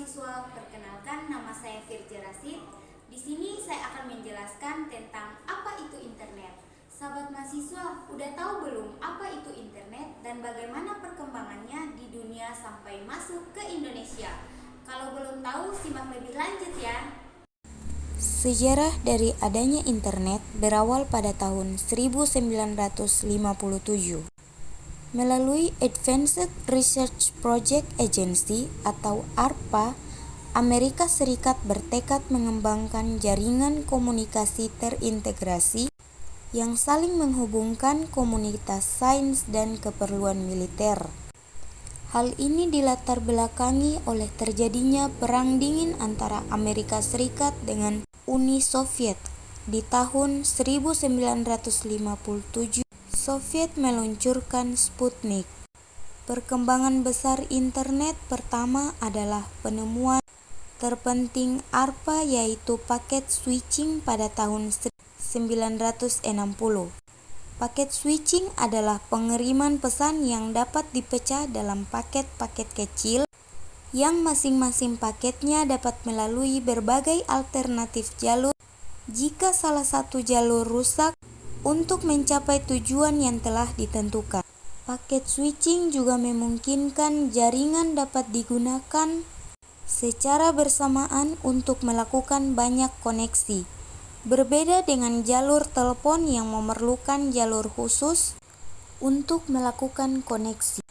mahasiswa, perkenalkan nama saya Firja Rasid. Di sini saya akan menjelaskan tentang apa itu internet. Sahabat mahasiswa, udah tahu belum apa itu internet dan bagaimana perkembangannya di dunia sampai masuk ke Indonesia? Kalau belum tahu, simak lebih lanjut ya. Sejarah dari adanya internet berawal pada tahun 1957. Melalui Advanced Research Project Agency atau ARPA, Amerika Serikat bertekad mengembangkan jaringan komunikasi terintegrasi yang saling menghubungkan komunitas sains dan keperluan militer. Hal ini dilatar belakangi oleh terjadinya Perang Dingin antara Amerika Serikat dengan Uni Soviet. Di tahun 1957, Soviet meluncurkan Sputnik. Perkembangan besar internet pertama adalah penemuan terpenting ARPA, yaitu paket switching pada tahun 1960. Paket switching adalah pengiriman pesan yang dapat dipecah dalam paket-paket kecil yang masing-masing paketnya dapat melalui berbagai alternatif jalur jika salah satu jalur rusak untuk mencapai tujuan yang telah ditentukan. Paket switching juga memungkinkan jaringan dapat digunakan secara bersamaan untuk melakukan banyak koneksi. Berbeda dengan jalur telepon yang memerlukan jalur khusus untuk melakukan koneksi.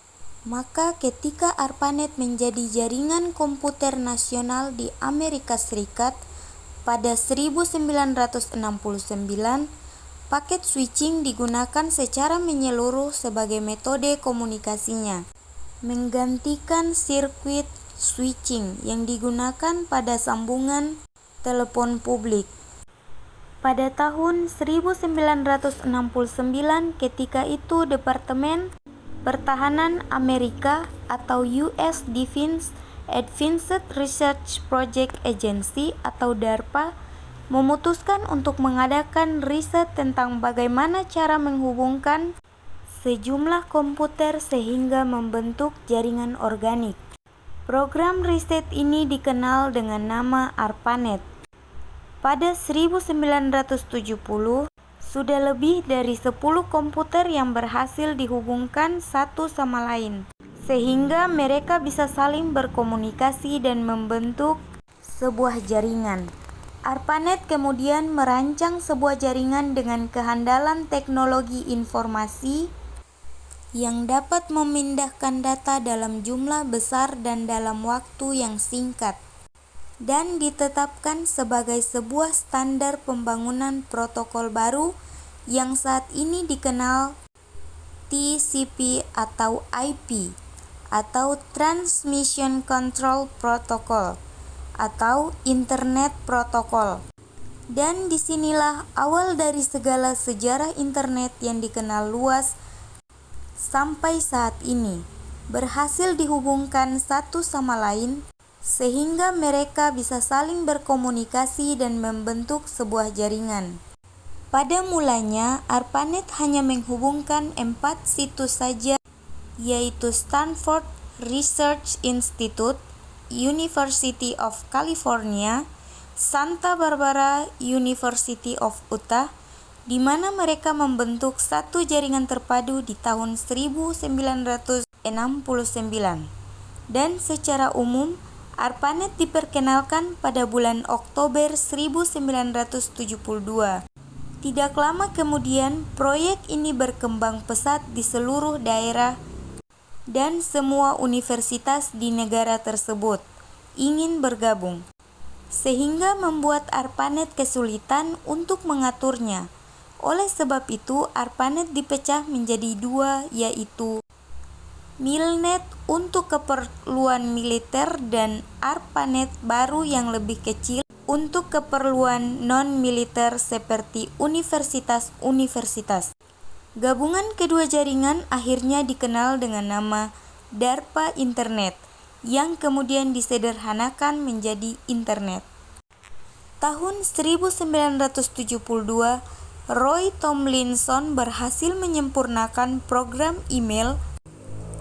Maka ketika ARPANET menjadi jaringan komputer nasional di Amerika Serikat pada 1969, paket switching digunakan secara menyeluruh sebagai metode komunikasinya, menggantikan sirkuit switching yang digunakan pada sambungan telepon publik. Pada tahun 1969, ketika itu Departemen Pertahanan Amerika atau US Defense Advanced Research Project Agency atau DARPA memutuskan untuk mengadakan riset tentang bagaimana cara menghubungkan sejumlah komputer sehingga membentuk jaringan organik. Program riset ini dikenal dengan nama ARPANET. Pada 1970, sudah lebih dari 10 komputer yang berhasil dihubungkan satu sama lain, sehingga mereka bisa saling berkomunikasi dan membentuk sebuah jaringan. ARPANET kemudian merancang sebuah jaringan dengan kehandalan teknologi informasi yang dapat memindahkan data dalam jumlah besar dan dalam waktu yang singkat, dan ditetapkan sebagai sebuah standar pembangunan protokol baru yang saat ini dikenal TCP atau IP atau Transmission Control Protocol atau Internet Protocol. Dan disinilah awal dari segala sejarah internet yang dikenal luas sampai saat ini, berhasil dihubungkan satu sama lain sehingga mereka bisa saling berkomunikasi dan membentuk sebuah jaringan. Pada mulanya, ARPANET hanya menghubungkan 4 situs saja, yaitu Stanford Research Institute, University of California, Santa Barbara University of Utah, di mana mereka membentuk satu jaringan terpadu di tahun 1969. Dan secara umum, ARPANET diperkenalkan pada bulan Oktober 1972. Tidak lama kemudian, proyek ini berkembang pesat di seluruh daerah dan semua universitas di negara tersebut ingin bergabung, sehingga membuat ARPANET kesulitan untuk mengaturnya. Oleh sebab itu, ARPANET dipecah menjadi dua, yaitu MILNET untuk keperluan militer dan ARPANET baru yang lebih kecil untuk keperluan non-militer seperti universitas-universitas. Gabungan kedua jaringan akhirnya dikenal dengan nama DARPA Internet, yang kemudian disederhanakan menjadi Internet. Tahun 1972, Roy Tomlinson berhasil menyempurnakan program email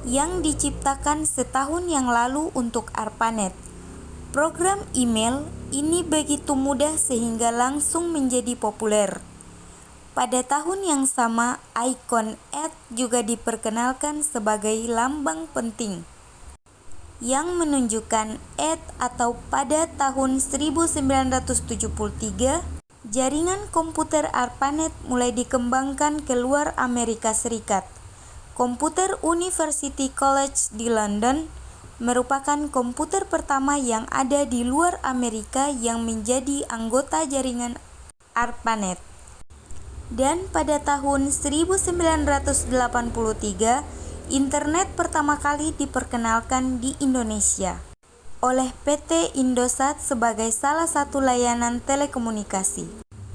yang diciptakan setahun yang lalu untuk ARPANET. Program email ini begitu mudah sehingga langsung menjadi populer. Pada tahun yang sama, ikon juga diperkenalkan sebagai lambang penting yang menunjukkan atau pada tahun 1973, jaringan komputer ARPANET mulai dikembangkan ke luar Amerika Serikat. Komputer University College di London merupakan komputer pertama yang ada di luar Amerika yang menjadi anggota jaringan ARPANET. Dan pada tahun 1983, internet pertama kali diperkenalkan di Indonesia oleh PT Indosat sebagai salah satu layanan telekomunikasi.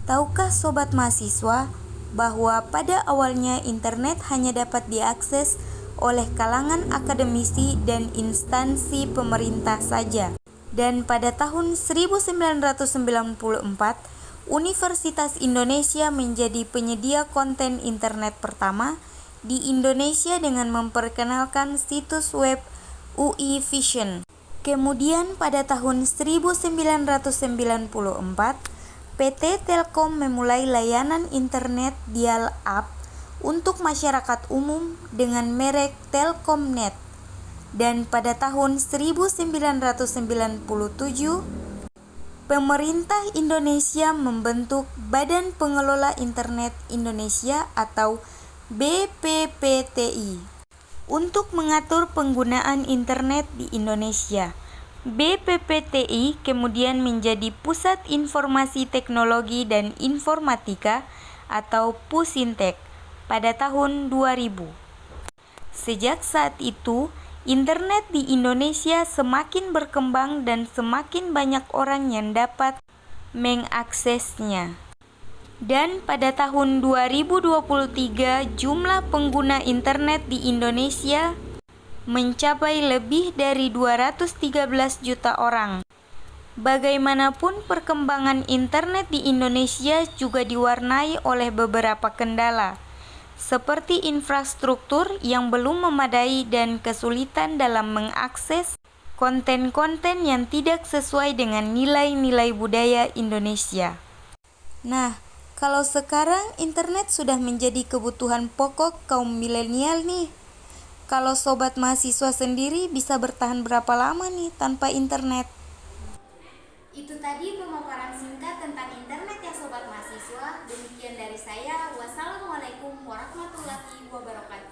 Tahukah sobat mahasiswa bahwa pada awalnya internet hanya dapat diakses oleh kalangan akademisi dan instansi pemerintah saja. Dan pada tahun 1994, Universitas Indonesia menjadi penyedia konten internet pertama di Indonesia dengan memperkenalkan situs web UI Vision. Kemudian pada tahun 1994, PT Telkom memulai layanan internet dial-up untuk masyarakat umum dengan merek Telkomnet. Dan pada tahun 1997, pemerintah Indonesia membentuk Badan Pengelola Internet Indonesia atau BPPTI untuk mengatur penggunaan internet di Indonesia. BPPTI kemudian menjadi Pusat Informasi Teknologi dan Informatika atau Pusintek pada tahun 2000. Sejak saat itu, internet di Indonesia semakin berkembang dan semakin banyak orang yang dapat mengaksesnya. Dan pada tahun 2023, jumlah pengguna internet di Indonesia mencapai lebih dari 213 juta orang. Bagaimanapun, perkembangan internet di Indonesia juga diwarnai oleh beberapa kendala, seperti infrastruktur yang belum memadai dan kesulitan dalam mengakses konten-konten yang tidak sesuai dengan nilai-nilai budaya Indonesia. Nah, kalau sekarang internet sudah menjadi kebutuhan pokok kaum milenial nih. Kalau sobat mahasiswa sendiri bisa bertahan berapa lama nih tanpa internet? Itu tadi pemaparan singkat tentang internet ya sobat mahasiswa. Demikian dari saya. Wassalamualaikum warahmatullahi wabarakatuh.